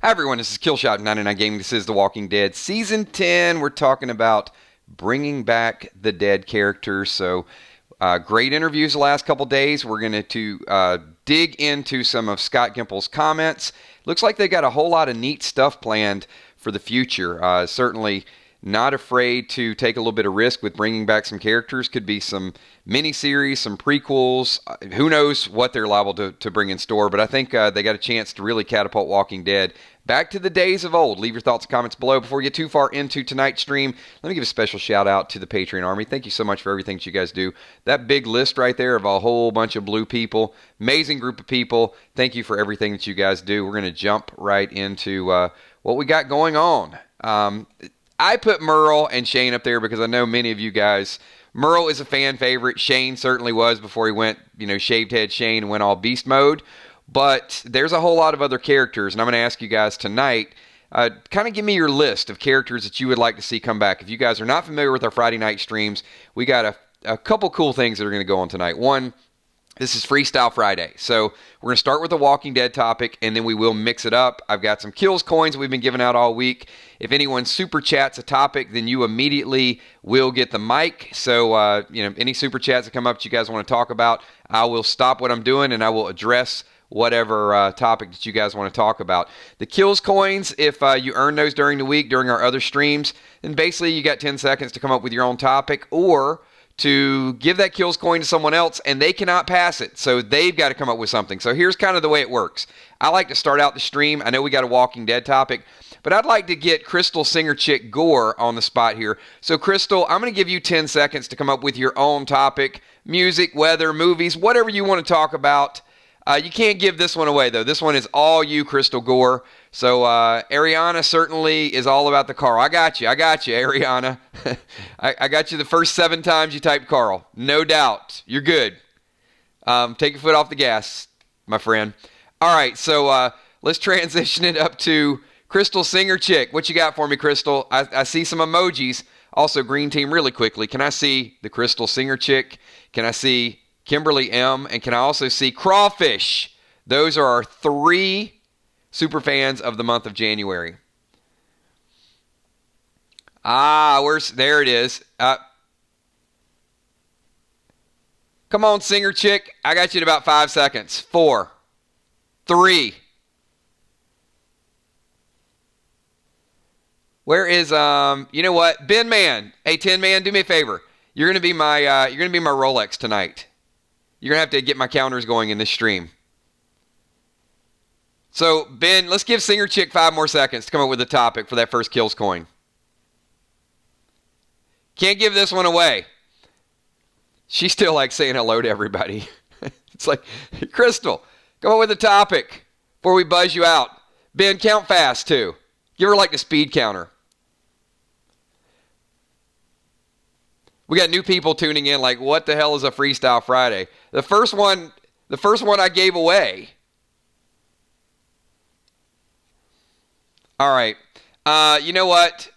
Hi everyone, this is Killshot99 Gaming. This is The Walking Dead Season 10. We're talking about bringing back the dead characters. So, great interviews the last couple days. We're going to dig into some of Scott Gimple's comments. Looks like they got a whole lot of neat stuff planned for the future. Certainly not afraid to take a little bit of risk with bringing back some characters. Could be some miniseries, some prequels. Who knows what they're liable to bring in store. But I think they got a chance to really catapult Walking Dead back to the days of old. Leave your thoughts and comments below. Before we get too far into tonight's stream, let me give a special shout out to the Patreon Army. Thank you so much for everything that you guys do. That big list right there of a whole bunch of blue people, amazing group of people. Thank you for everything that you guys do. We're going to jump right into what we got going on. I put Merle and Shane up there because I know many of you guys, Merle is a fan favorite. Shane certainly was before he went, shaved head Shane and went all beast mode. But there's a whole lot of other characters, and I'm going to ask you guys tonight, kind of give me your list of characters that you would like to see come back. If you guys are not familiar with our Friday night streams, we got a couple cool things that are going to go on tonight. One, this is Freestyle Friday. So we're going to start with the Walking Dead topic, and then we will mix it up. I've got some kills coins we've been giving out all week. If anyone super chats a topic, then you immediately will get the mic. So, any super chats that come up that you guys want to talk about, I will stop what I'm doing, and I will address whatever topic that you guys want to talk about. The kills coins, if you earn those during the week, during our other streams, then basically you got 10 seconds to come up with your own topic, or to give that kills coin to someone else, and they cannot pass it. So they've got to come up with something. So here's kind of the way it works. I like to start out the stream. I know we got a Walking Dead topic, but I'd like to get Crystal Singer Chick Gore on the spot here. So Crystal, I'm going to give you 10 seconds to come up with your own topic. Music, weather, movies, whatever you want to talk about. You can't give this one away, though. This one is all you, Crystal Gore. So Ariana certainly is all about the Carl. I got you, Ariana. I got you the first 7 times you typed Carl. No doubt. You're good. Take your foot off the gas, my friend. All right, so let's transition it up to Crystal Singer Chick. What you got for me, Crystal? I see some emojis. Also, Green Team, really quickly. Can I see the Crystal Singer Chick? Can I see Kimberly M? And can I also see Crawfish? Those are our 3 super fans of the month of January. There it is. Come on, Singer Chick. I got you in about 5 seconds. 4, 3. Where is you know what? Ben Man. Hey, Tin Man, do me a favor. You're gonna be my Rolex tonight. You're going to have to get my counters going in this stream. So, Ben, let's give Singer Chick 5 more seconds to come up with a topic for that first kills coin. Can't give this one away. She's still like saying hello to everybody. It's like, Crystal, come up with a topic before we buzz you out. Ben, count fast, too. Give her like the speed counter. We got new people tuning in like, what the hell is a Freestyle Friday? The first one I gave away. All right. You know what?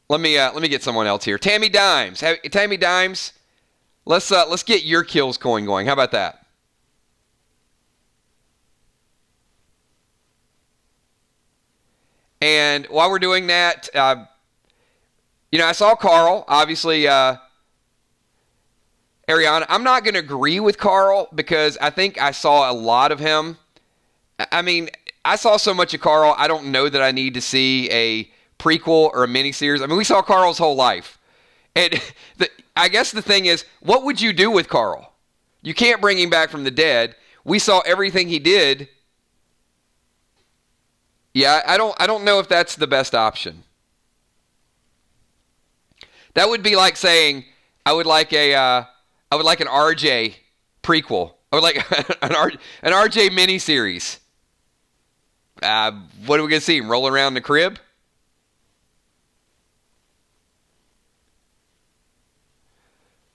Let me get someone else here. Tammy Dimes. Tammy Dimes, let's get your kills coin going. How about that? And while we're doing that, I saw Carl, obviously, Ariana. I'm not going to agree with Carl because I think I saw a lot of him. I mean, I saw so much of Carl, I don't know that I need to see a prequel or a miniseries. I mean, we saw Carl's whole life. And I guess the thing is, what would you do with Carl? You can't bring him back from the dead. We saw everything he did. Yeah, I don't know if that's the best option. That would be like saying I would like an RJ prequel. I would like an RJ miniseries. What are we going to see him roll around in the crib?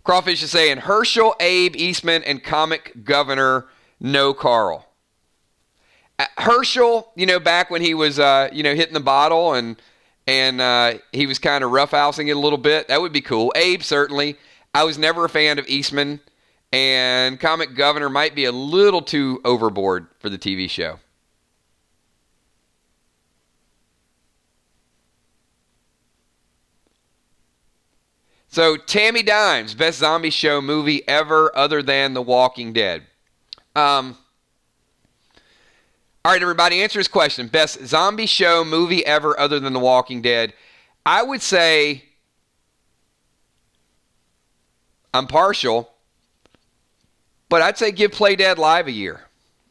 Crawfish is saying Herschel, Abe, Eastman, and comic governor, no Carl. Herschel, back when he was, hitting the bottle and he was kind of roughhousing it a little bit. That would be cool. Abe, certainly. I was never a fan of Eastman, and Comic Governor might be a little too overboard for the TV show. So, Tammy Dimes, best zombie show movie ever other than The Walking Dead. All right, everybody, answer this question. Best zombie show movie ever other than The Walking Dead. I would say I'm partial, but I'd say give Play Dead Live a year.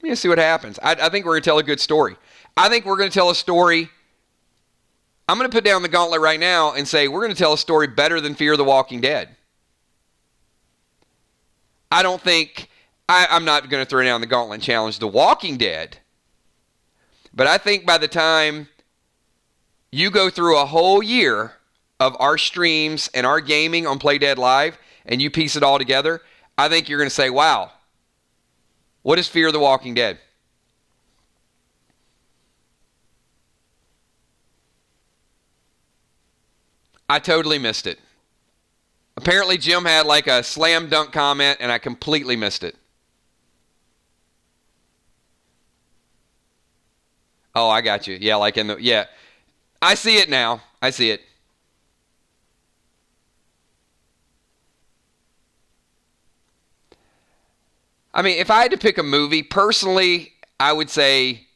Let's see what happens. I think we're going to tell a good story. I think we're going to tell a story. I'm going to put down the gauntlet right now and say we're going to tell a story better than Fear the Walking Dead. I don't think, I'm not going to throw down the gauntlet and challenge The Walking Dead. But I think by the time you go through a whole year of our streams and our gaming on Play Dead Live and you piece it all together, I think you're going to say, wow, what is Fear the Walking Dead? I totally missed it. Apparently Jim had like a slam dunk comment and I completely missed it. Oh, I got you. Yeah, like in the, yeah. I see it now. I see it. I mean, if I had to pick a movie, personally, I would say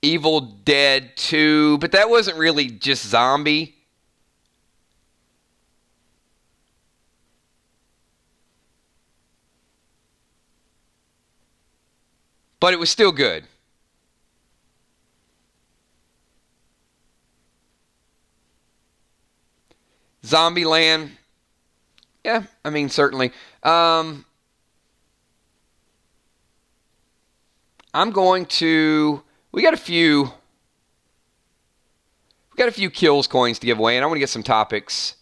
Evil Dead 2, but that wasn't really just zombie. But it was still good. Zombieland, yeah, I mean, certainly. I'm going to, we got a few kills coins to give away, and I want to get some topics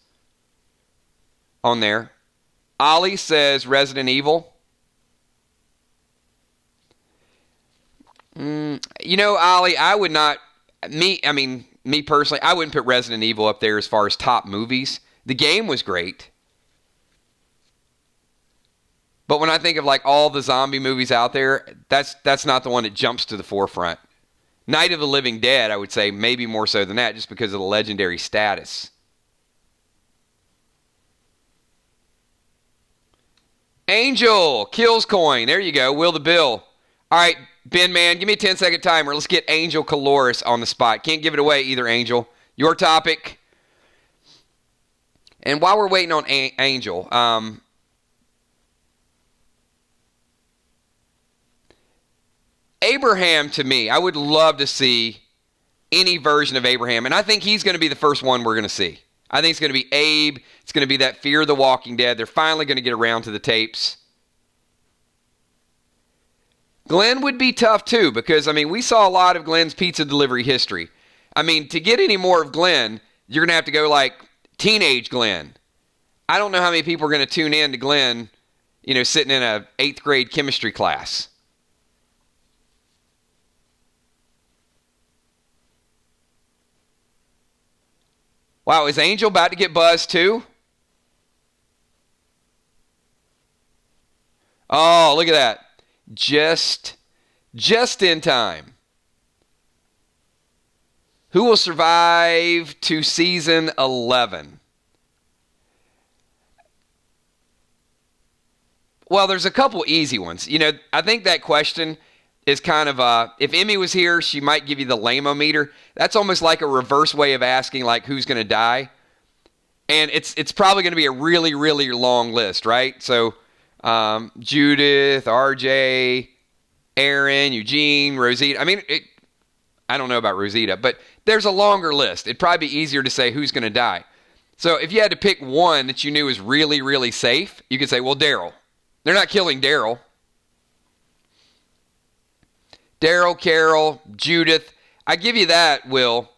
on there. Ollie says Resident Evil. You know, Ollie, I would not, me personally, I wouldn't put Resident Evil up there as far as top movies. The game was great. But when I think of like all the zombie movies out there, that's not the one that jumps to the forefront. Night of the Living Dead, I would say maybe more so than that just because of the legendary status. Angel, kills coin. There you go. Will the Bill. All right, Ben, man, give me a 10-second timer. Let's get Angel Caloris on the spot. Can't give it away either, Angel. Your topic. And while we're waiting on Angel, Abraham, to me, I would love to see any version of Abraham. And I think he's going to be the first one we're going to see. I think it's going to be Abe. It's going to be that Fear the Walking Dead. They're finally going to get around to the tapes. Glenn would be tough, too, because, I mean, we saw a lot of Glenn's pizza delivery history. I mean, to get any more of Glenn, you're going to have to go, like, teenage Glenn. I don't know how many people are going to tune in to Glenn, you know, sitting in a 8th grade chemistry class. Wow, is Angel about to get buzzed, too? Oh, look at that. Just in time. Who will survive to season 11? Well, there's a couple easy ones. You know, I think that question is kind of, if Emmy was here, she might give you the lame-o-meter. That's almost like a reverse way of asking, like, who's going to die. And it's probably going to be a really, really long list, right? So, Judith, RJ, Aaron, Eugene, Rosita. I mean, I don't know about Rosita, but there's a longer list. It'd probably be easier to say who's going to die. So if you had to pick one that you knew was really, really safe, you could say, well, Daryl. They're not killing Daryl. Daryl, Carol, Judith. I give you that, Will.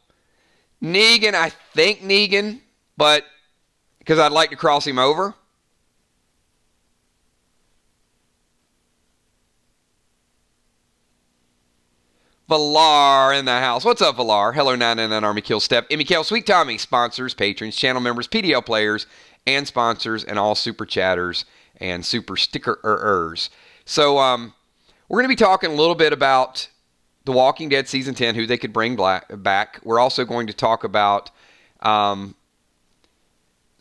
Negan, I think Negan, but because I'd like to cross him over. Valar in the house. What's up, Valar? Hello, 999 Army Kill Step. Emmy Kale, Sweet Tommy, sponsors, patrons, channel members, PDL players, and sponsors, and all super chatters and super stickerers. So, we're going to be talking a little bit about The Walking Dead Season 10, who they could bring back. We're also going to talk about some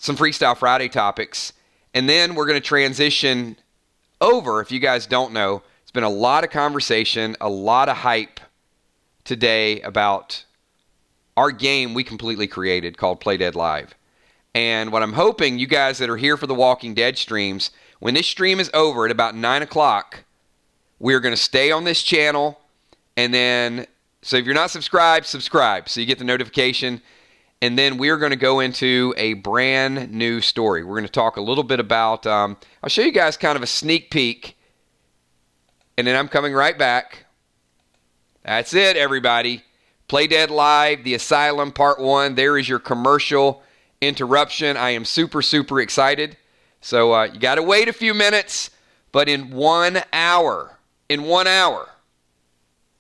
some Freestyle Friday topics. And then we're going to transition over, if you guys don't know, it's been a lot of conversation, a lot of hype today about our game we completely created called Play Dead Live. And what I'm hoping, you guys that are here for the Walking Dead streams, when this stream is over at about 9 o'clock, we're going to stay on this channel. And then, so if you're not subscribed, subscribe so you get the notification. And then we're going to go into a brand new story. We're going to talk a little bit about, I'll show you guys kind of a sneak peek. And then I'm coming right back. That's it, everybody. Play Dead Live, The Asylum Part 1. There is your commercial interruption. I am super, super excited. So you got to wait a few minutes. But in 1 hour,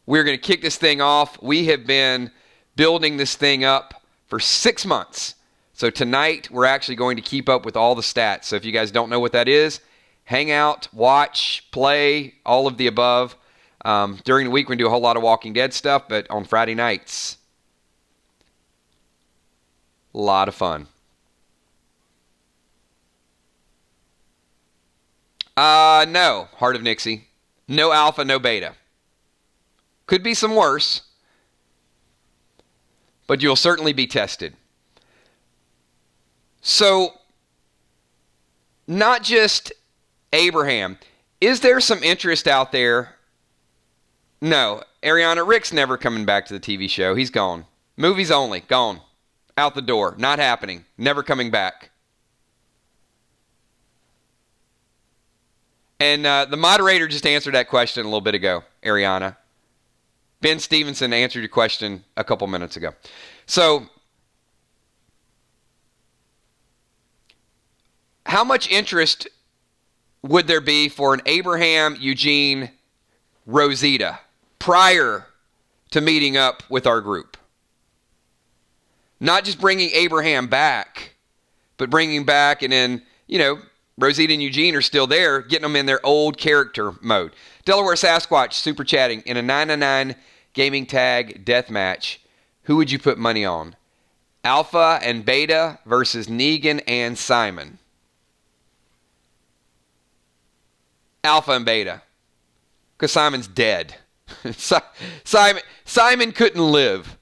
we're going to kick this thing off. We have been building this thing up for 6 months. So tonight, we're actually going to keep up with all the stats. So if you guys don't know what that is, hang out, watch, play, all of the above. During the week, we do a whole lot of Walking Dead stuff, but on Friday nights, a lot of fun. No, Heart of Nixie. No alpha, no beta. Could be some worse, but you'll certainly be tested. So, not just Abraham. Is there some interest out there? No. Ariana, Rick's never coming back to the TV show. He's gone. Movies only. Gone. Out the door. Not happening. Never coming back. And the moderator just answered that question a little bit ago, Ariana. Ben Stevenson answered your question a couple minutes ago. So, how much interest would there be for an Abraham, Eugene, Rosita prior to meeting up with our group? Not just bringing Abraham back, but bringing back and then, Rosita and Eugene are still there, getting them in their old character mode. Delaware Sasquatch super chatting in a 999 gaming tag deathmatch. Who would you put money on? Alpha and Beta versus Negan and Simon. Alpha and Beta. Because Simon's dead. Simon couldn't live.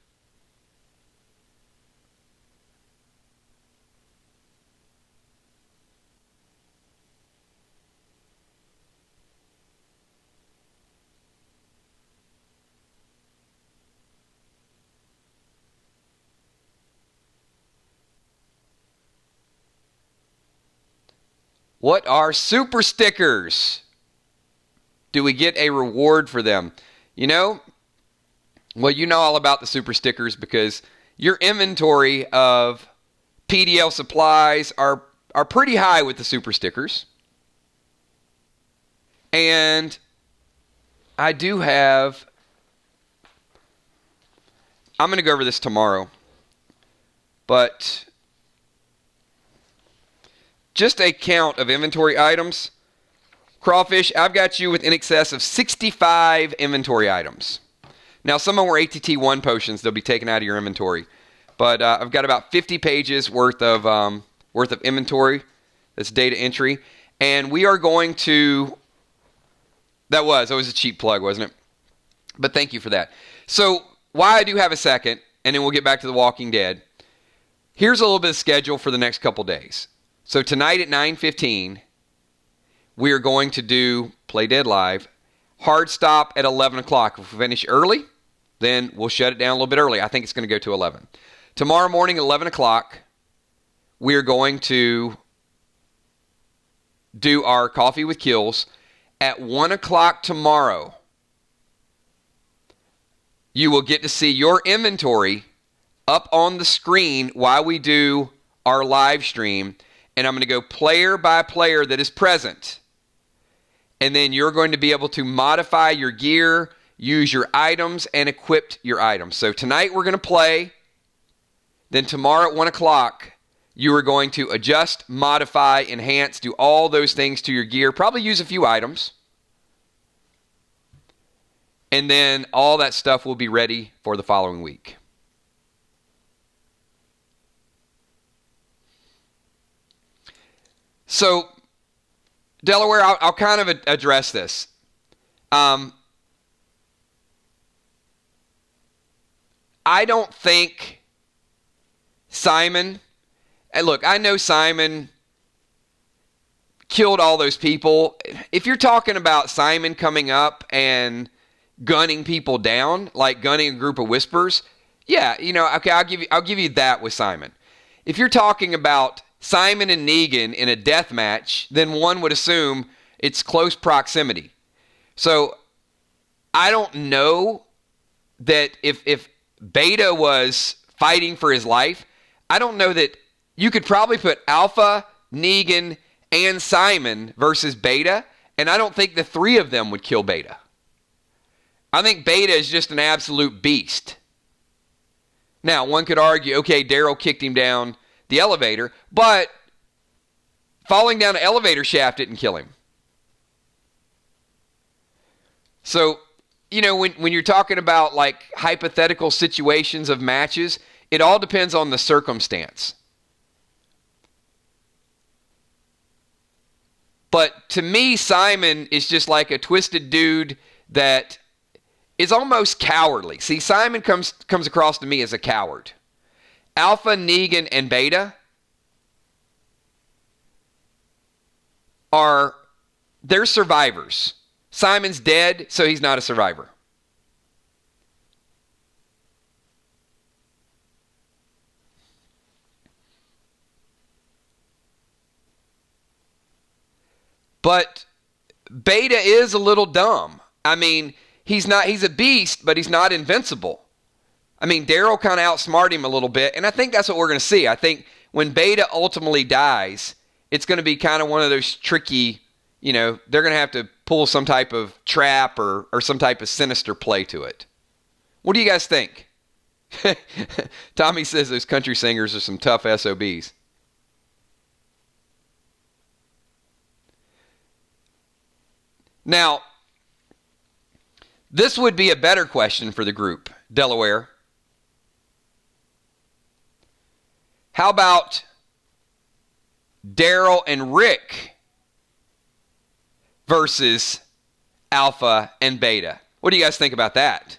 What are super stickers? Do we get a reward for them? Well, you know all about the super stickers because your inventory of PDL supplies are pretty high with the super stickers. And I do have, I'm going to go over this tomorrow, but just a count of inventory items. Crawfish, I've got you with in excess of 65 inventory items. Now, some of them were ATT1 potions. They'll be taken out of your inventory. But I've got about 50 pages worth of inventory. That's data entry. And we are going to... That was a cheap plug, wasn't it? But thank you for that. So, why I do have a second, and then we'll get back to The Walking Dead. Here's a little bit of schedule for the next couple days. So, tonight at 9:15... we are going to do Play Dead Live. Hard stop at 11 o'clock. If we finish early, then we'll shut it down a little bit early. I think it's going to go to 11. Tomorrow morning at 11 o'clock, we are going to do our Coffee with Kills. At 1 o'clock tomorrow, you will get to see your inventory up on the screen while we do our live stream. And I'm going to go player by player that is present. And then you're going to be able to modify your gear, use your items, and equip your items. So tonight we're going to play. Then tomorrow at 1 o'clock, you are going to adjust, modify, enhance, do all those things to your gear. Probably use a few items. And then all that stuff will be ready for the following week. So, Delaware, I'll kind of address this. I don't think Simon, and look, I know Simon killed all those people. If you're talking about Simon coming up and gunning people down, like gunning a group of whispers, yeah, okay, I'll give you that with Simon. If you're talking about Simon and Negan in a death match, then one would assume it's close proximity. So I don't know that if Beta was fighting for his life, I don't know that you could probably put Alpha, Negan, and Simon versus Beta, and I don't think the three of them would kill Beta. I think Beta is just an absolute beast. Now, one could argue, okay, Daryl kicked him down the elevator, but falling down an elevator shaft didn't kill him. So, when you're talking about like hypothetical situations of matches, it all depends on the circumstance. But to me, Simon is just like a twisted dude that is almost cowardly. See, Simon comes across to me as a coward. Alpha, Negan, and Beta they're survivors. Simon's dead, so he's not a survivor. But Beta is a little dumb. I mean, he's a beast, but he's not invincible. I mean, Daryl kind of outsmarted him a little bit, and I think that's what we're going to see. I think when Beta ultimately dies, it's going to be kind of one of those tricky, they're going to have to pull some type of trap or some type of sinister play to it. What do you guys think? Tommy says those country singers are some tough SOBs. Now, this would be a better question for the group, Delaware. How about Daryl and Rick versus Alpha and Beta? What do you guys think about that?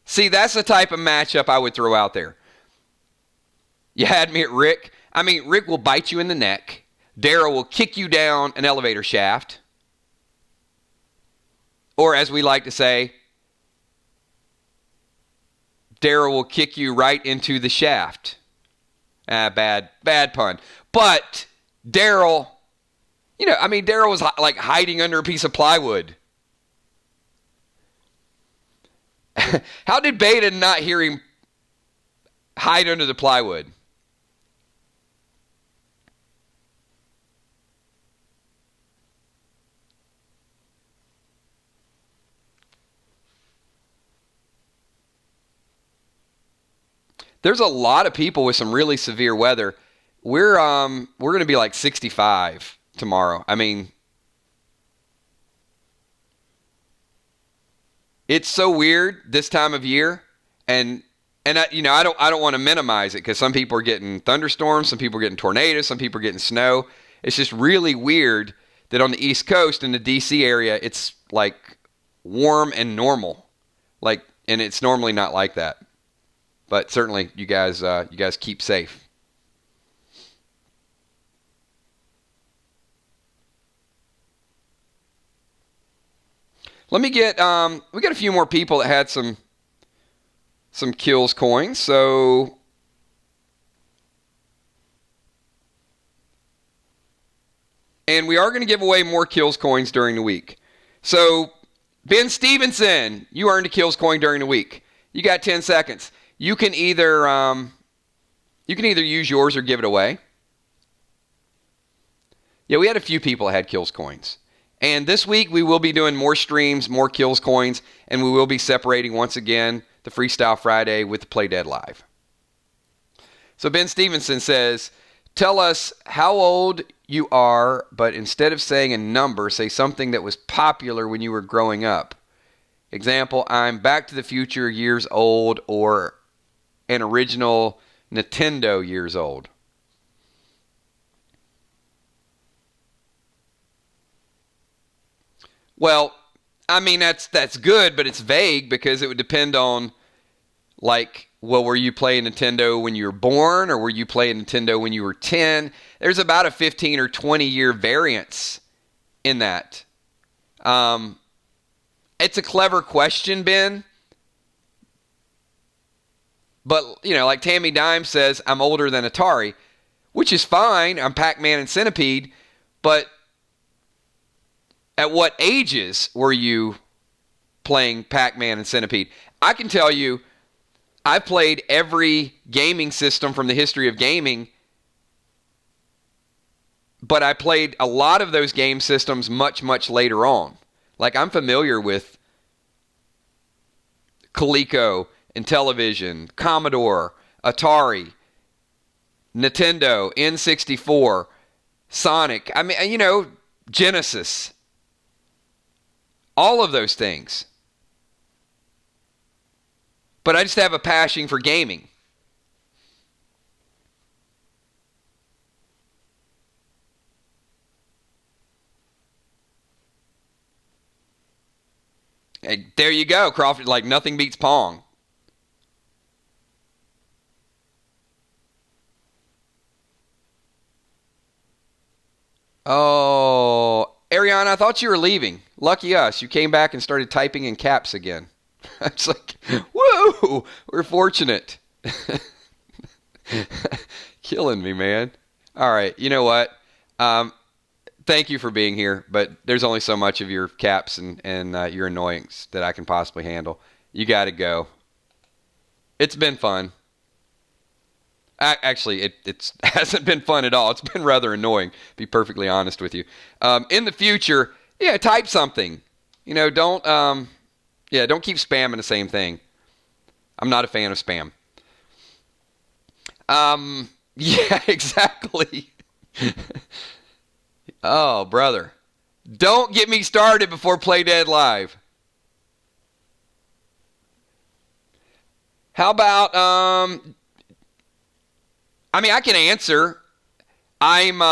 See, that's the type of matchup I would throw out there. You had me at Rick. I mean, Rick will bite you in the neck. Daryl will kick you down an elevator shaft. Or as we like to say, Daryl will kick you right into the shaft. Bad pun. But Daryl, Daryl was like hiding under a piece of plywood. How did Beta not hear him hide under the plywood? There's a lot of people with some really severe weather. We're going to be like 65 tomorrow. I mean, it's so weird this time of year, and I don't want to minimize it because some people are getting thunderstorms, some people are getting tornadoes, some people are getting snow. It's just really weird that on the East Coast in the DC area, it's like warm and normal, and it's normally not like that. But certainly, you guys keep safe. Let me get, we got a few more people that had some kills coins. So, and we are going to give away more kills coins during the week. So, Ben Stevenson, you earned a kills coin during the week. You got 10 seconds. You can either use yours or give it away. Yeah, we had a few people that had kills coins. And this week we will be doing more streams, more kills coins, and we will be separating once again the Freestyle Friday with the Play Dead Live. So Ben Stevenson says, tell us how old you are, but instead of saying a number, say something that was popular when you were growing up. Example, I'm Back to the Future years old, or an original Nintendo years old. Well, I mean, that's good, but it's vague because it would depend on, like, well, were you playing Nintendo when you were born, or were you playing Nintendo when you were 10? There's about a 15 or 20 year variance in that. It's a clever question, Ben. But, you know, like Tammy Dime says, I'm older than Atari, which is fine. I'm Pac-Man and Centipede. But at what ages were you playing Pac-Man and Centipede? I can tell you, I've played every gaming system from the history of gaming, but I played a lot of those game systems much, much later on. Like, I'm familiar with Coleco, Intellivision, Commodore, Atari, Nintendo, N64, Sonic. I mean, you know, Genesis. All of those things. But I just have a passion for gaming. Hey, there you go, Crawford. Like, nothing beats Pong. Oh, Ariana, I thought you were leaving. Lucky us. You came back and started typing in caps again. It's like, whoa, we're fortunate. Killing me, man. All right, you know what? Thank you for being here, but there's only so much of your caps and your annoyance that I can possibly handle. You got to go. It's been fun. Actually, it hasn't been fun at all. It's been rather annoying, to be perfectly honest with you. In the future, yeah, type something. You know, don't keep spamming the same thing. I'm not a fan of spam. Yeah, exactly. Oh, brother. Don't get me started before Play Dead Live. How about, I mean, I can answer. Ben,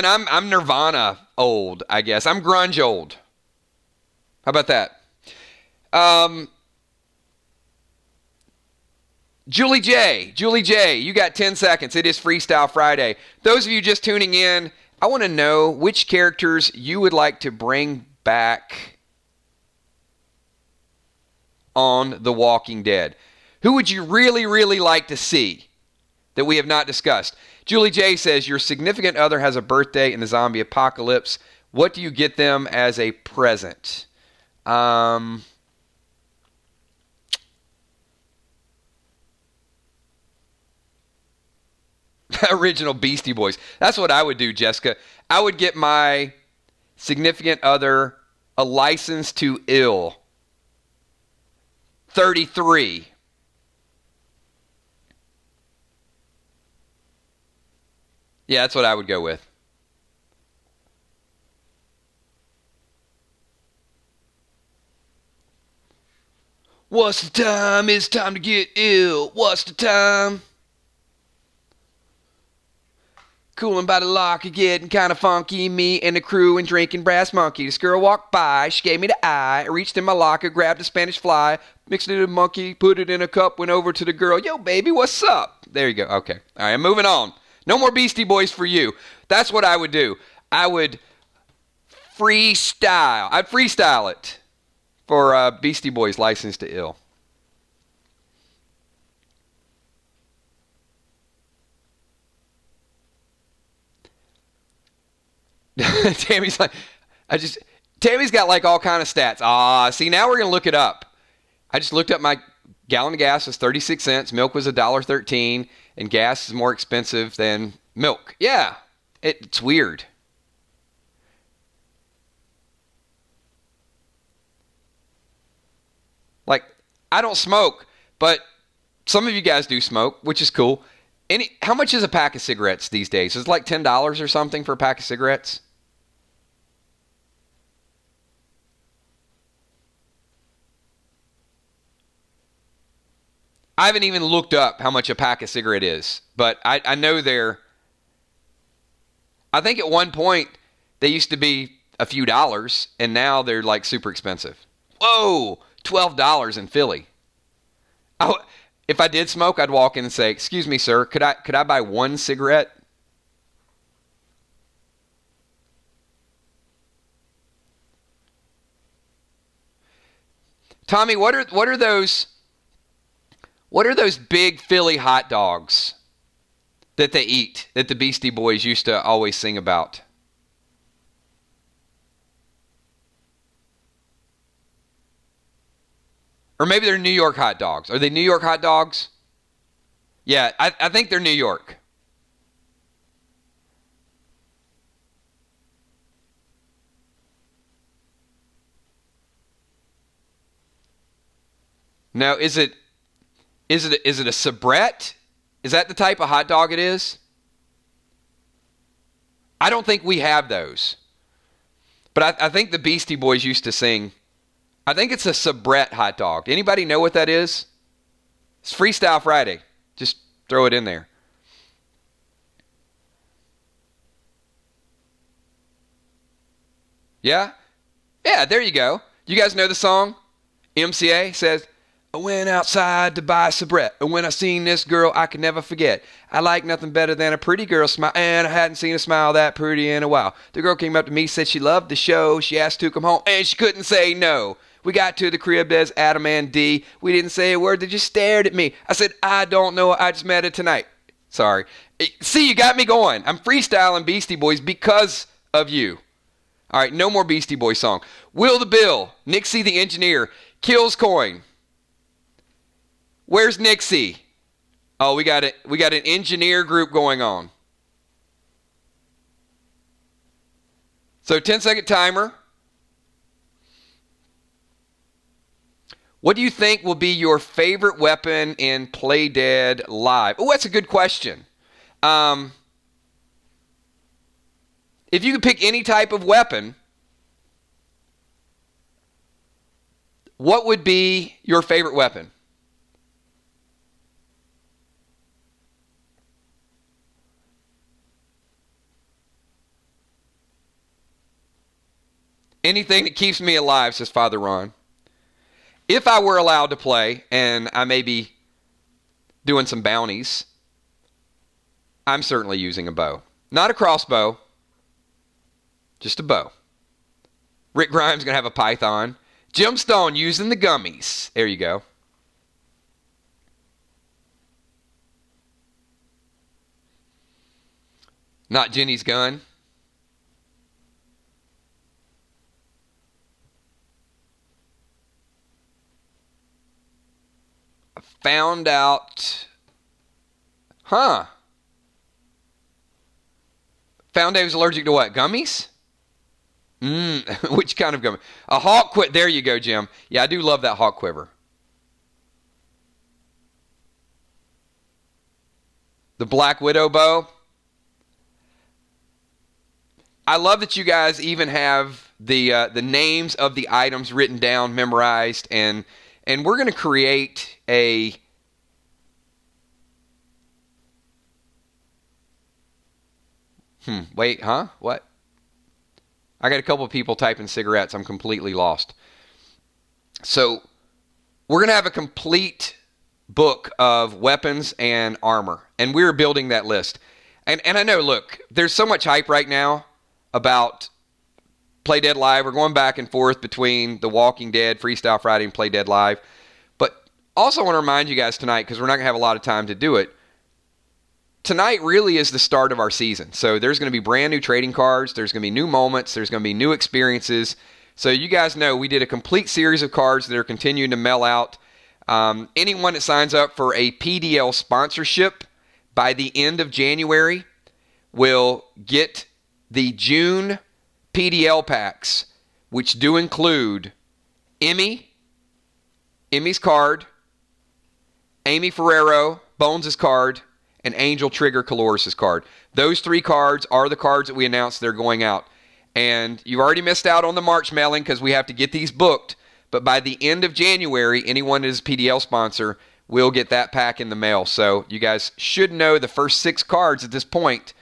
I'm Nirvana old, I guess. I'm grunge old. How about that? Julie J, you got 10 seconds. It is Freestyle Friday. Those of you just tuning in, I want to know which characters you would like to bring back on The Walking Dead. Who would you really, really like to see that we have not discussed? Julie J says, your significant other has a birthday in the zombie apocalypse. What do you get them as a present? Original Beastie Boys. That's what I would do, Jessica. I would get my significant other a license to ill. 33. Yeah, that's what I would go with. What's the time? It's time to get ill. What's the time? Coolin' by the lock, getting kinda funky. Me and the crew and drinking Brass Monkey. This girl walked by, she gave me the eye. I reached in my locker, grabbed a Spanish fly, mixed it in a monkey, put it in a cup, went over to the girl. Yo, baby, what's up? There you go. Okay. All right, I'm moving on. No more Beastie Boys for you. That's what I would do. I would freestyle. I'd freestyle it for Beastie Boys License to Ill. Tammy's like, Tammy's got like all kind of stats. See, now we're going to look it up. I just looked up my gallon of gas was 36 cents. Milk was $1.13, and gas is more expensive than milk. Yeah, it's weird. I don't smoke, but some of you guys do smoke, which is cool. How much is a pack of cigarettes these days? Is it like $10 or something for a pack of cigarettes? I haven't even looked up how much a pack of cigarette is, but I know I think at one point they used to be a few dollars, and now they're like super expensive. Whoa, $12 in Philly. If I did smoke, I'd walk in and say, "Excuse me, sir, could I buy one cigarette?" Tommy, what are those big Philly hot dogs that they eat that the Beastie Boys used to always sing about? Or maybe they're New York hot dogs. Are they New York hot dogs? Yeah, I think they're New York. Now, is it a sabrette? Is that the type of hot dog it is? I don't think we have those. But I think the Beastie Boys used to sing. I think it's a sabrette hot dog. Anybody know what that is? It's Freestyle Friday. Just throw it in there. Yeah? Yeah, there you go. You guys know the song? MCA says, I went outside to buy a sabrette, and when I seen this girl, I could never forget. I like nothing better than a pretty girl smile, and I hadn't seen a smile that pretty in a while. The girl came up to me, said she loved the show. She asked to come home, and she couldn't say no. We got to the crib, there's Adam and D. We didn't say a word, they just stared at me. I said, I don't know, I just met her tonight. Sorry. See, you got me going. I'm freestyling Beastie Boys because of you. All right, no more Beastie Boys song. Will the Bill, Nixie the engineer, kills coin. Where's Nixie? Oh, we got it. We got an engineer group going on. So 10-second timer. What do you think will be your favorite weapon in Play Dead Live? Oh, that's a good question. If you could pick any type of weapon, what would be your favorite weapon? Anything that keeps me alive, says Father Ron. If I were allowed to play, and I may be doing some bounties, I'm certainly using a bow. Not a crossbow, just a bow. Rick Grimes going to have a python. Jim Stone using the gummies. There you go. Not Jenny's gun. Found out. Huh. Found out he was allergic to what? Gummies? Which kind of gummy? A hawk quiver. There you go, Jim. Yeah, I do love that hawk quiver. The Black Widow bow. I love that you guys even have the names of the items written down, memorized, and we're going to create a. Wait, huh? What? I got a couple of people typing cigarettes. I'm completely lost. So we're going to have a complete book of weapons and armor, and we're building that list. And I know, look, there's so much hype right now about Play Dead Live. We're going back and forth between The Walking Dead, Freestyle Friday, and Play Dead Live. But also want to remind you guys tonight, because we're not going to have a lot of time to do it, tonight really is the start of our season. So there's going to be brand new trading cards. There's going to be new moments. There's going to be new experiences. So you guys know we did a complete series of cards that are continuing to mail out. Anyone that signs up for a PDL sponsorship by the end of January will get the June PDL packs, which do include Emmy, Emmy's card, Amy Ferrero, Bones' card, and Angel Trigger Caloris' card. Those 3 cards are the cards that we announced they're going out. And you already missed out on the March mailing because we have to get these booked. But by the end of January, anyone that is a PDL sponsor will get that pack in the mail. So you guys should know the first 6 cards at this point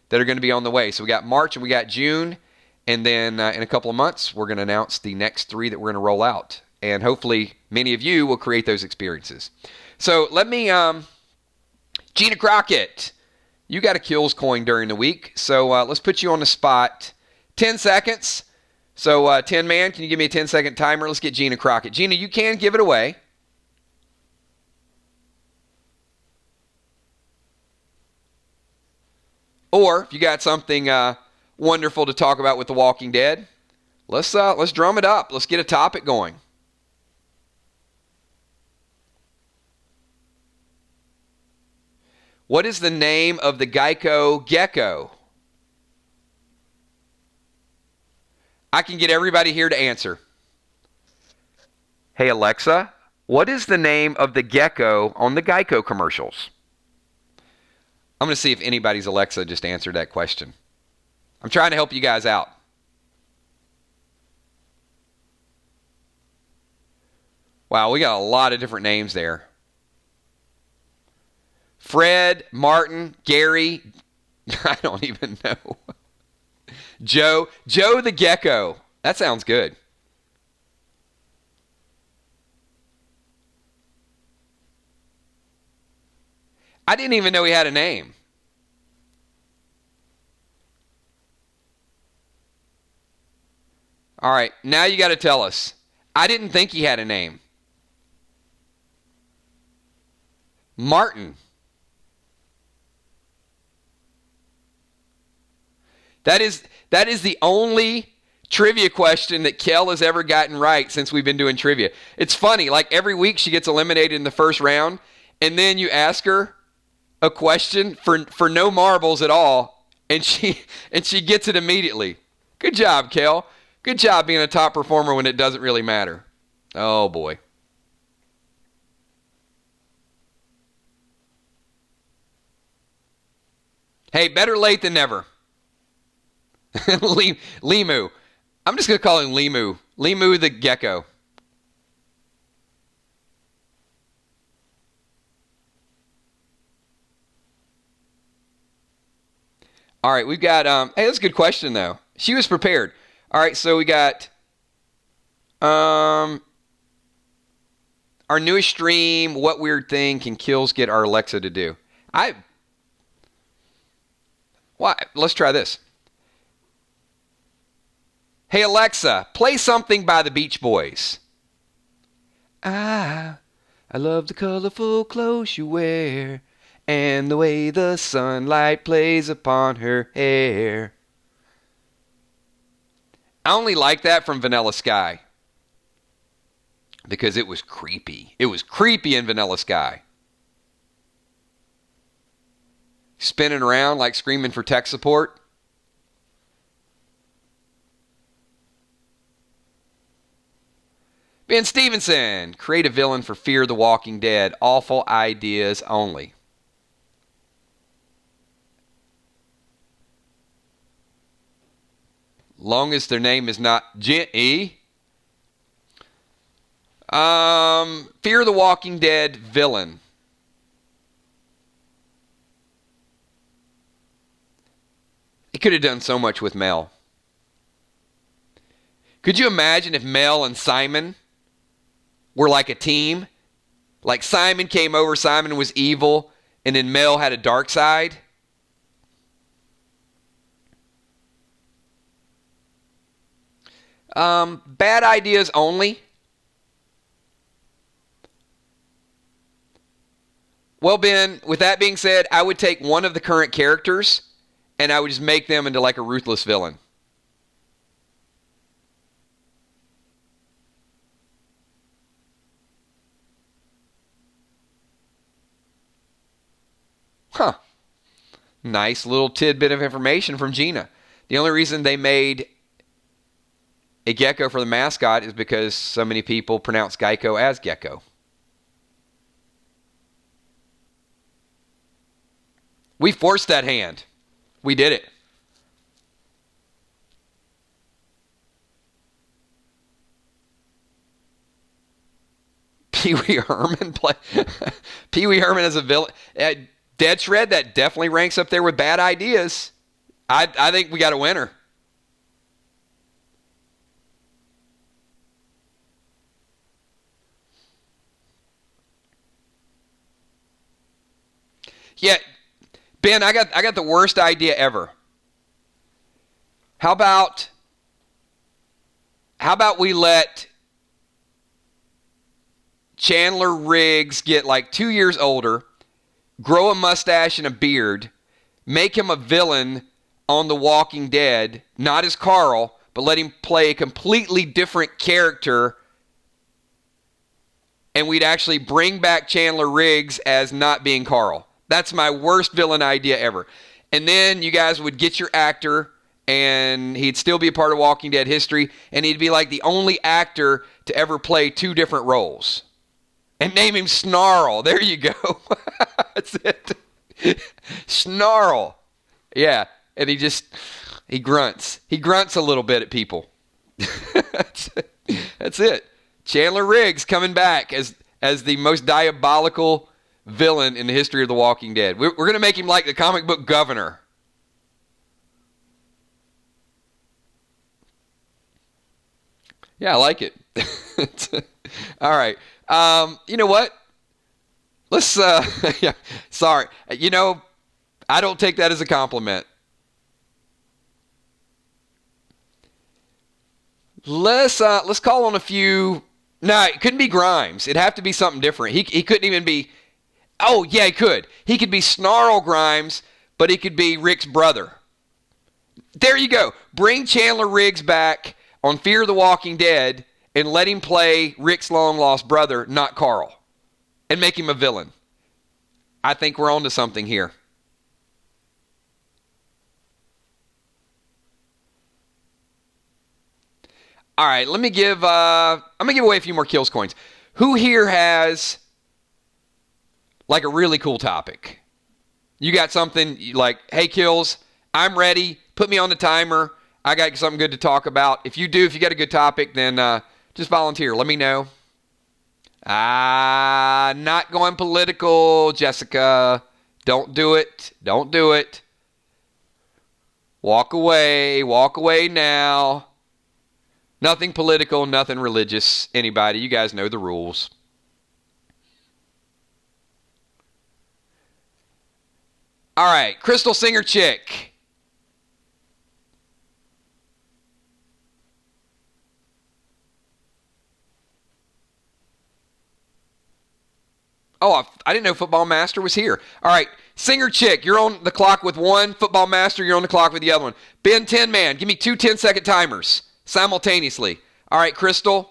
that are going to be on the way. So we got March and we got June. And then in a couple of months, we're going to announce the next 3 that we're going to roll out. And hopefully many of you will create those experiences. So let me, Gina Crockett, you got a kills coin during the week. So let's put you on the spot. 10 seconds. So 10 man, can you give me a 10-second timer? Let's get Gina Crockett. Gina, you can give it away. Or if you got something wonderful to talk about with The Walking Dead, let's drum it up. Let's get a topic going. What is the name of the Geico gecko? I can get everybody here to answer. Hey Alexa, what is the name of the gecko on the Geico commercials? I'm going to see if anybody's Alexa just answered that question. I'm trying to help you guys out. Wow, we got a lot of different names there. Fred, Martin, Gary, I don't even know. Joe the Gecko. That sounds good. I didn't even know he had a name. All right, now you got to tell us. I didn't think he had a name. Martin. That is the only trivia question that Kel has ever gotten right since we've been doing trivia. It's funny, like every week she gets eliminated in the first round, and then you ask her a question for no marbles at all, and she gets it immediately. Good job, Kel. Good job being a top performer when it doesn't really matter. Oh boy. Hey, better late than never. Limu. I'm just going to call him Limu. Limu the gecko. All right, we've got, hey, that's a good question, though. She was prepared. All right, so we got our newest stream, What Weird Thing Can Kills Get Our Alexa to Do? Let's try this. Hey, Alexa, play something by the Beach Boys. I love the colorful clothes you wear and the way the sunlight plays upon her hair. I only like that from Vanilla Sky because it was creepy. It was creepy in Vanilla Sky. Spinning around like screaming for tech support. Ben Stevenson, create a villain for Fear the Walking Dead. Awful ideas only. Long as their name is not E. Fear the Walking Dead villain. It could have done so much with Mel. Could you imagine if Mel and Simon were like a team? Like Simon came over, Simon was evil, and then Mel had a dark side? Bad ideas only. Well, Ben, with that being said, I would take one of the current characters and I would just make them into like a ruthless villain. Huh. Nice little tidbit of information from Gina. The only reason they made a gecko for the mascot is because so many people pronounce Geico as gecko. We forced that hand. We did it. Pee Wee Herman play. Pee Wee Herman as a villain. Dead Shred, that definitely ranks up there with Bad Ideas. I think we got a winner. Yeah, Ben, I got the worst idea ever. How about we let Chandler Riggs get like 2 years older, grow a mustache and a beard, make him a villain on The Walking Dead, not as Carl, but let him play a completely different character, and we'd actually bring back Chandler Riggs as not being Carl. That's my worst villain idea ever. And then you guys would get your actor, and he'd still be a part of Walking Dead history, and he'd be like the only actor to ever play two different roles. And name him Snarl. There you go. That's it. Snarl. Yeah. And he grunts. He grunts a little bit at people. That's it. Chandler Riggs coming back as the most diabolical villain in the history of The Walking Dead. We're going to make him like the comic book governor. Yeah, I like it. All right. You know what? Let's, yeah, sorry. You know, I don't take that as a compliment. Let's call on a few. No, it couldn't be Grimes. It'd have to be something different. He couldn't even be. Oh, yeah, he could. He could be Snarl Grimes, but he could be Rick's brother. There you go. Bring Chandler Riggs back on Fear the Walking Dead and let him play Rick's long-lost brother, not Carl, and make him a villain. I think we're on to something here. All right, I'm gonna give away a few more kills coins. Who here has like a really cool topic? You got something like, hey, kills, I'm ready. Put me on the timer. I got something good to talk about. If you got a good topic, then just volunteer. Let me know. Not going political, Jessica. Don't do it. Don't do it. Walk away. Walk away now. Nothing political, nothing religious. Anybody, you guys know the rules. All right, Crystal Singer Chick. Oh, I didn't know Football Master was here. All right, Singer Chick, you're on the clock with one. Football Master, you're on the clock with the other one. Ben 10 Man, give me two 10-second timers simultaneously. All right, Crystal,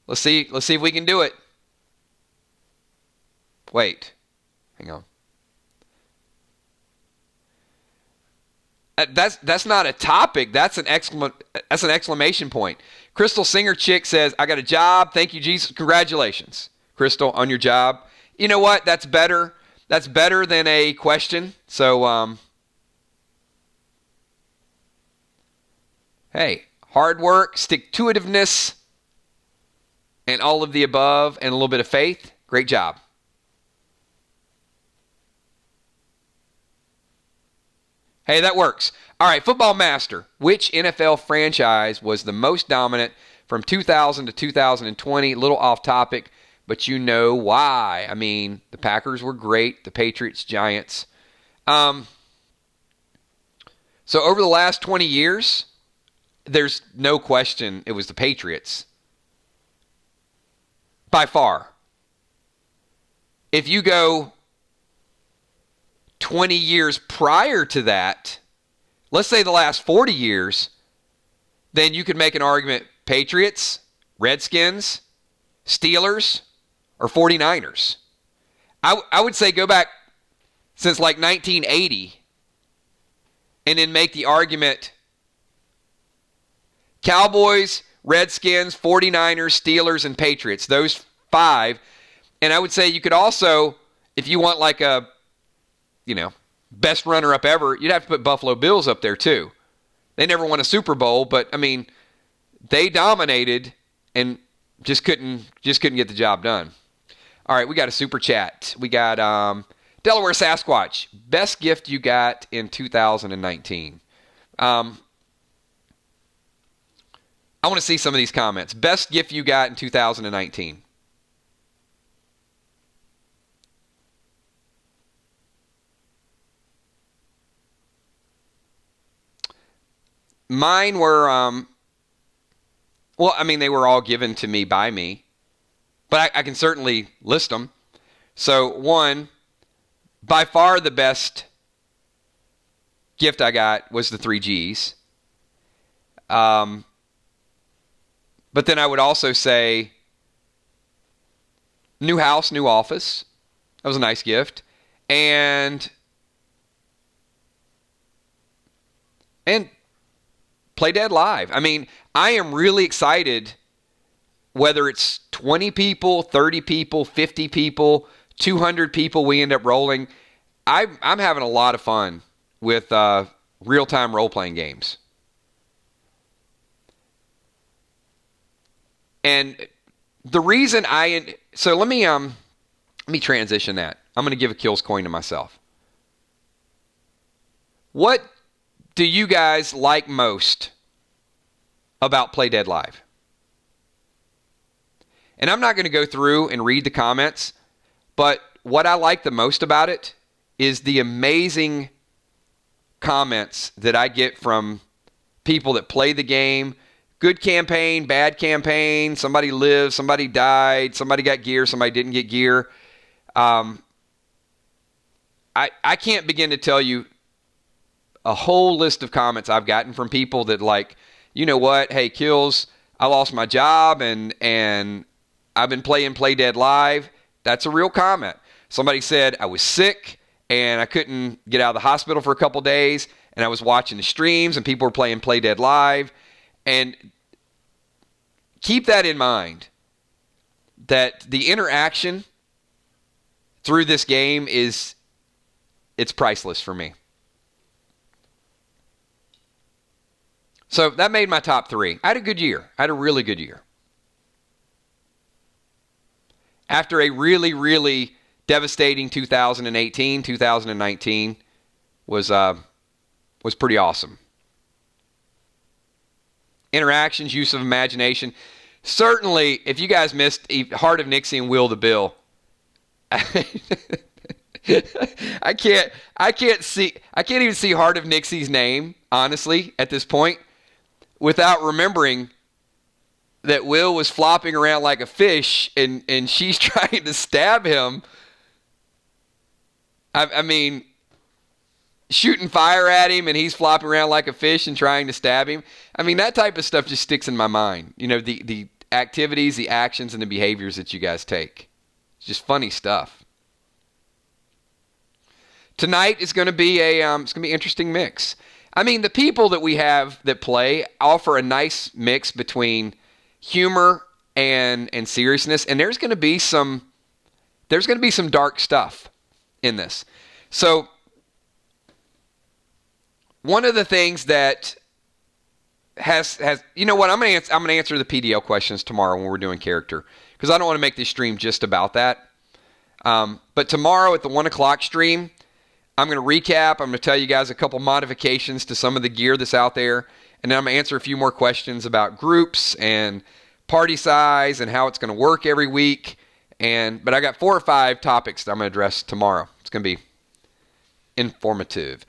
let's see if we can do it. Wait, hang on. That's not a topic. That's an exclamation point. Crystal Singer Chick says, "I got a job. Thank you, Jesus. Congratulations, Crystal, on your job." You know what? That's better. That's better than a question. So, hey, hard work, stick-to-itiveness, and all of the above, and a little bit of faith. Great job. Hey, that works. All right, Football Master. Which NFL franchise was the most dominant from 2000 to 2020? A little off topic, but you know why. I mean, the Packers were great. The Patriots, Giants. So over the last 20 years, there's no question it was the Patriots. By far. If you go 20 years prior to that, let's say the last 40 years, then you could make an argument Patriots, Redskins, Steelers, or 49ers. I would say go back since like 1980 and then make the argument Cowboys, Redskins, 49ers, Steelers, and Patriots. Those 5. And I would say you could also, if you want like a, best runner-up ever, you'd have to put Buffalo Bills up there too. They never won a Super Bowl, but, they dominated and just couldn't get the job done. All right, we got a super chat. We got Delaware Sasquatch. Best gift you got in 2019. I want to see some of these comments. Best gift you got in 2019. Mine were, they were all given to me by me. But I can certainly list them. So, one, by far the best gift I got was the 3Gs. But then I would also say new house, new office. That was a nice gift. And Play Dead Live. I am really excited. Whether it's 20 people, 30 people, 50 people, 200 people we end up rolling, I'm having a lot of fun with real-time role-playing games. And the reason so let me transition that. I'm going to give a Kills coin to myself. What do you guys like most about Play Dead Live? And I'm not going to go through and read the comments, but what I like the most about it is the amazing comments that I get from people that play the game. Good campaign, bad campaign, somebody lived, somebody died, somebody got gear, somebody didn't get gear. I can't begin to tell you a whole list of comments I've gotten from people that like, you know what, hey, Kills, I lost my job and I've been playing Play Dead Live. That's a real comment. Somebody said I was sick and I couldn't get out of the hospital for a couple days, and I was watching the streams and people were playing Play Dead Live. And keep that in mind, that the interaction through this game it's priceless for me. So that made my top 3. I had a good year. I had a really good year. After a really, really devastating 2018, 2019 was pretty awesome. Interactions, use of imagination. Certainly, if you guys missed Heart of Nixie and Will the Bill, I can't even see Heart of Nixie's name, honestly, at this point, without remembering that Will was flopping around like a fish and she's trying to stab him. Shooting fire at him and he's flopping around like a fish and trying to stab him. That type of stuff just sticks in my mind. The activities, the actions, and the behaviors that you guys take. It's just funny stuff. Tonight is going to be it's going to be an interesting mix. The people that we have that play offer a nice mix between humor and seriousness, and there's going to be some dark stuff in this. So one of the things that has I'm going to answer the PDL questions tomorrow when we're doing character, because I don't want to make this stream just about that. But tomorrow at the 1 o'clock stream, I'm going to recap. I'm going to tell you guys a couple modifications to some of the gear that's out there. And then I'm going to answer a few more questions about groups and party size and how it's going to work every week. But I got 4 or 5 topics that I'm going to address tomorrow. It's going to be informative.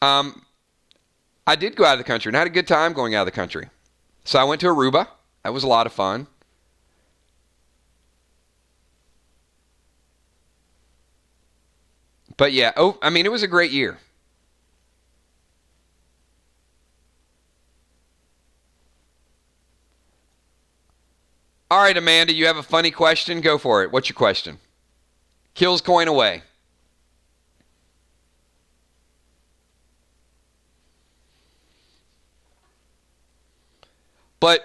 I did go out of the country and I had a good time going out of the country. So I went to Aruba. That was a lot of fun. But yeah, it was a great year. All right, Amanda, you have a funny question? Go for it. What's your question? Kills coin away. But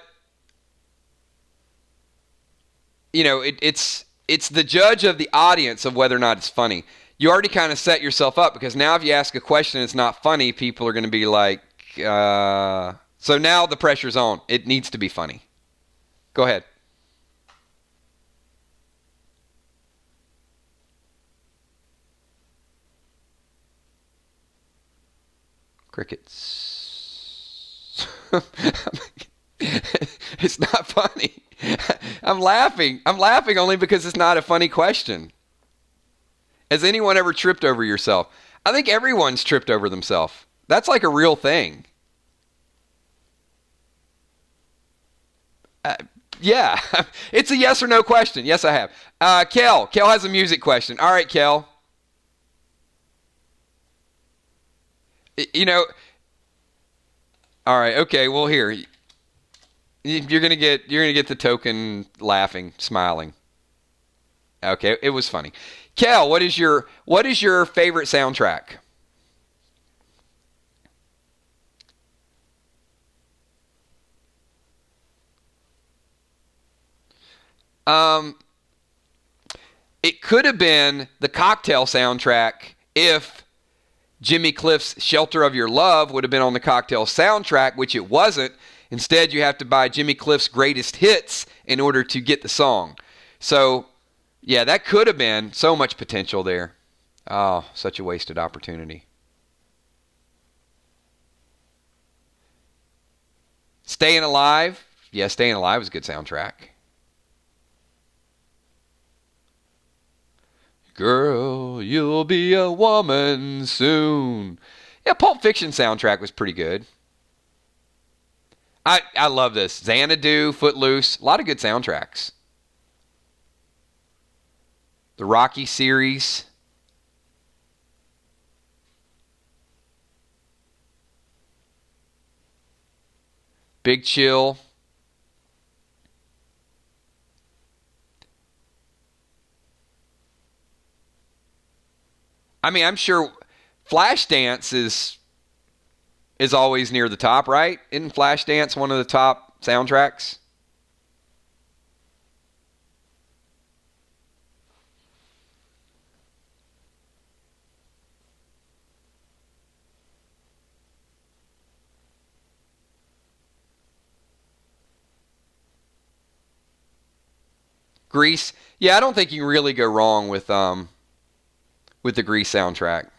it's the judge of the audience of whether or not it's funny. You already kind of set yourself up because now if you ask a question and it's not funny, people are going to be like, so now the pressure's on. It needs to be funny. Go ahead. Crickets. It's not funny. I'm laughing. I'm laughing only because it's not a funny question. Has anyone ever tripped over yourself? I think everyone's tripped over themselves. That's like a real thing. Uh, yeah. It's a yes or no question. Yes, I have. Kel. Kel has a music question. All right, Kel. You know, all right, okay, well here. You're gonna get the token laughing, smiling. Okay, it was funny. Kel, what is your favorite soundtrack? Um, it could have been the Cocktail soundtrack if Jimmy Cliff's Shelter of Your Love would have been on the Cocktail soundtrack, which it wasn't. Instead, you have to buy Jimmy Cliff's greatest hits in order to get the song. So, yeah, that could have been so much potential there. Oh, such a wasted opportunity. Staying Alive. Yeah, Staying Alive is a good soundtrack. Girl, you'll be a woman soon. Yeah, Pulp Fiction soundtrack was pretty good. I love this. Xanadu, Footloose, a lot of good soundtracks. The Rocky series. Big Chill. I mean, I'm sure Flashdance is always near the top, right? Isn't Flashdance one of the top soundtracks? Grease. Yeah, I don't think you can really go wrong with the Grease soundtrack.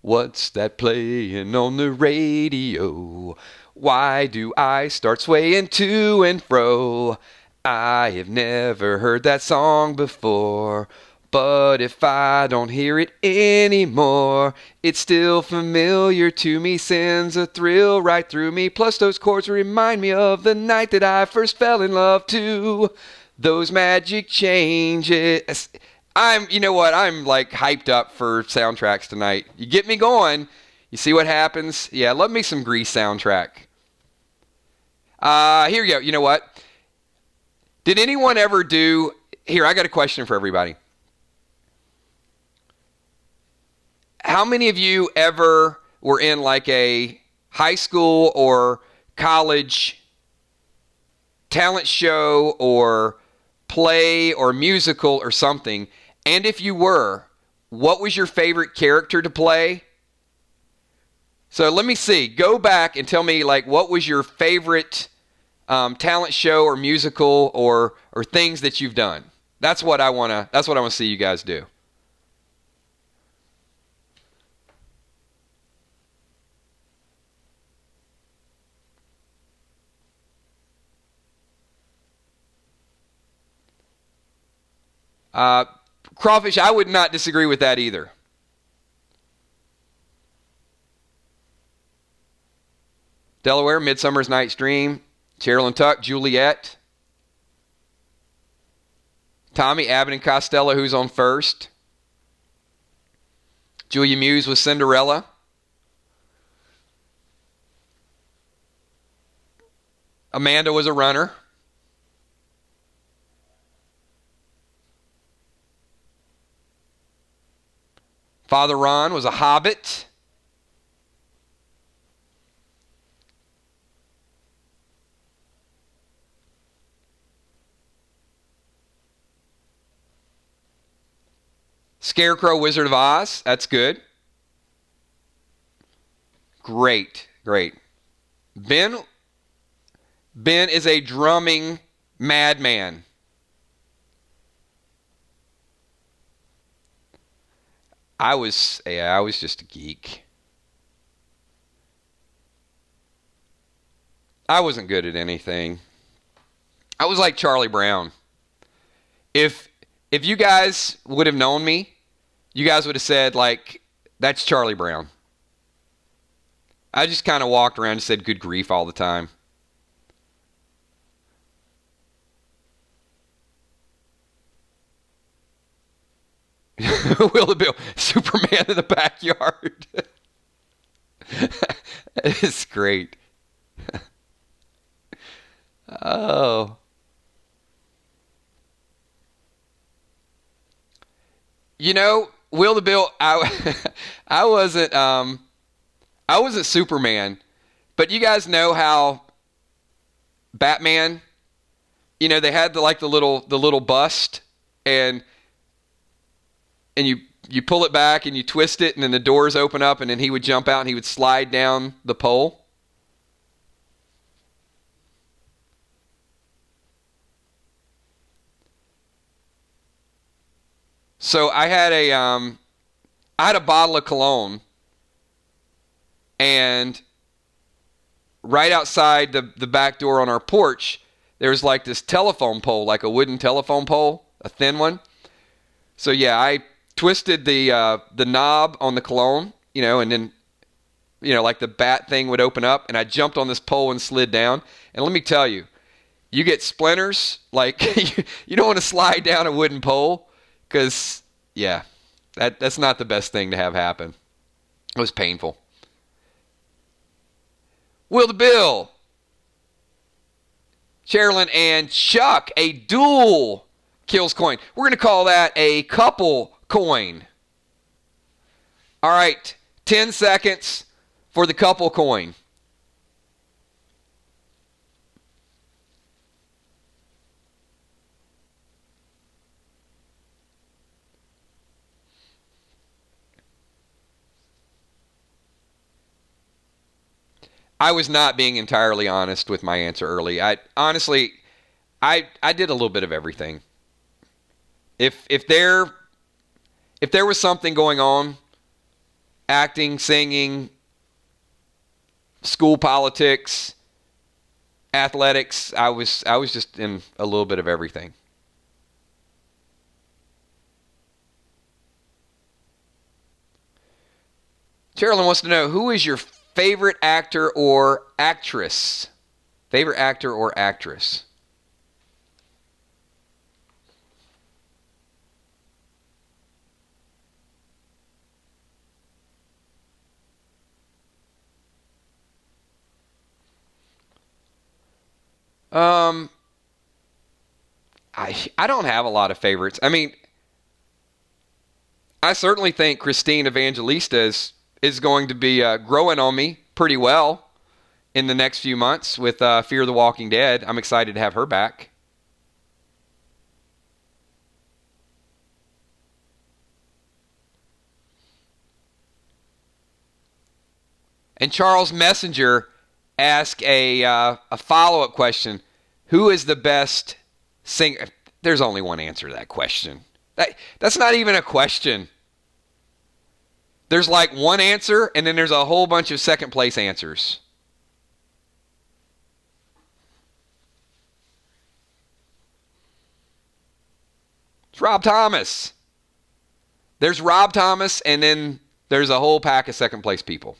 What's that playing on the radio? Why do I start swaying to and fro? I have never heard that song before. But if I don't hear it anymore, it's still familiar to me, sends a thrill right through me. Plus those chords remind me of the night that I first fell in love too. Those magic changes. You know what? I'm like hyped up for soundtracks tonight. You get me going. You see what happens? Yeah, love me some Grease soundtrack. Here you go. You know what? Did anyone ever do? Here, I got a question for everybody. How many of you ever were in like a high school or college talent show or play or musical or something? And if you were, what was your favorite character to play? So let me see. Go back and tell me like what was your favorite talent show or musical or things that you've done. That's what I wanna. That's what I want to see you guys do. Uh, Crawfish, I would not disagree with that either. Delaware, Midsummer's Night's Dream, Cheryl and Tuck, Juliet, Tommy, Abbott and Costello, who's on first. Julia Muse with Cinderella. Amanda was a runner. Father Ron was a hobbit. Scarecrow, Wizard of Oz. That's good. Great. Ben is a drumming madman. I was just a geek. I wasn't good at anything. I was like Charlie Brown. If you guys would have known me, you guys would have said, like, that's Charlie Brown. I just kind of walked around and said good grief all the time. Will Bill, Superman in the backyard. It's great. Oh. You know, Will the Bill, I wasn't Superman, but you guys know how Batman, you know, they had the little bust and you pull it back and you twist it and then the doors open up and then he would jump out and he would slide down the pole. So I had a bottle of cologne, and right outside the back door on our porch, there was like this telephone pole, like a wooden telephone pole, a thin one. So yeah, I twisted the knob on the cologne, you know, and then, you know, like the bat thing would open up, and I jumped on this pole and slid down. And let me tell you, you get splinters. Like you don't want to slide down a wooden pole. Because, yeah, that's not the best thing to have happen. It was painful. Will the Bill, Sherilyn, and Chuck, a dual kills coin. We're going to call that a couple coin. All right, 10 seconds for the couple coin. I was not being entirely honest with my answer early. I honestly, I did a little bit of everything. If there was something going on, acting, singing, school politics, athletics, I was just in a little bit of everything. Sherilyn wants to know, who is your favorite actor or actress? Favorite actor or actress? Um, I don't have a lot of favorites. I mean, I certainly think Christine Evangelista is going to be growing on me pretty well in the next few months with Fear the Walking Dead. I'm excited to have her back. And Charles Messenger asked a follow-up question. Who is the best singer? There's only one answer to that question. That's not even a question. There's like one answer, and then there's a whole bunch of second place answers. It's Rob Thomas. There's Rob Thomas, and then there's a whole pack of second place people.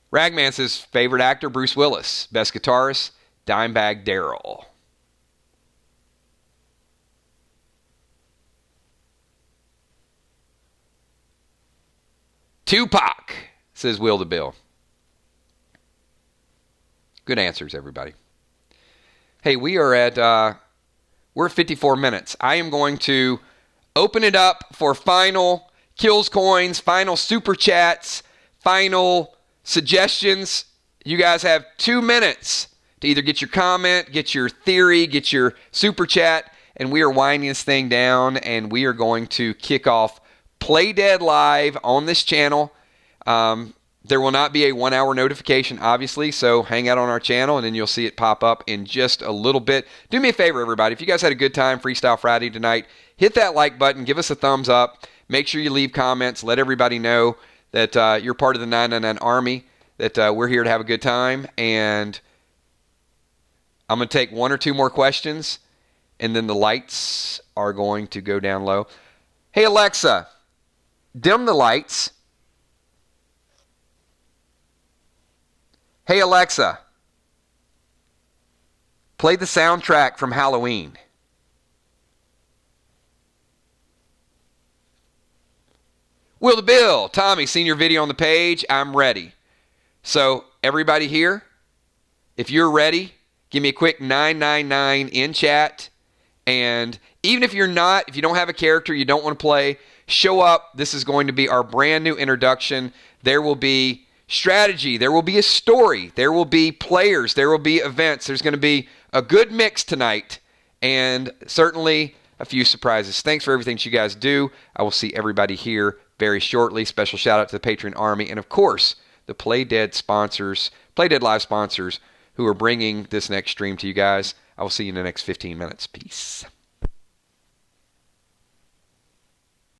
Ragman says favorite actor, Bruce Willis. Best guitarist, Dimebag Darrell. Tupac, says Will the Bill. Good answers, everybody. Hey, we're at 54 minutes. I am going to open it up for final kills coins, final super chats, final suggestions. You guys have 2 minutes to either get your comment, get your theory, get your super chat, and we are winding this thing down, and we are going to kick off Play Dead Live on this channel. There will not be a 1 hour notification, obviously, so hang out on our channel, and then you'll see it pop up in just a little bit. Do me a favor, everybody. If you guys had a good time Freestyle Friday tonight, hit that like button, give us a thumbs up, make sure you leave comments, let everybody know that you're part of the 999 Army, that we're here to have a good time, and I'm going to take 1 or 2 more questions, and then the lights are going to go down low. Hey, Alexa, dim the lights. Hey, Alexa, play the soundtrack from Halloween. Will the Bill, Tommy, seen your video on the page? I'm ready. So, everybody here, if you're ready, give me a quick 999 in chat. And even if you're not, if you don't have a character, you don't want to play, show up. This is going to be our brand new introduction. There will be strategy. There will be a story. There will be players. There will be events. There's going to be a good mix tonight, and certainly a few surprises. Thanks for everything that you guys do. I will see everybody here very shortly. Special shout out to the Patreon Army, and of course, the Play Dead sponsors, Play Dead Live sponsors, who are bringing this next stream to you guys. I will see you in the next 15 minutes. Peace.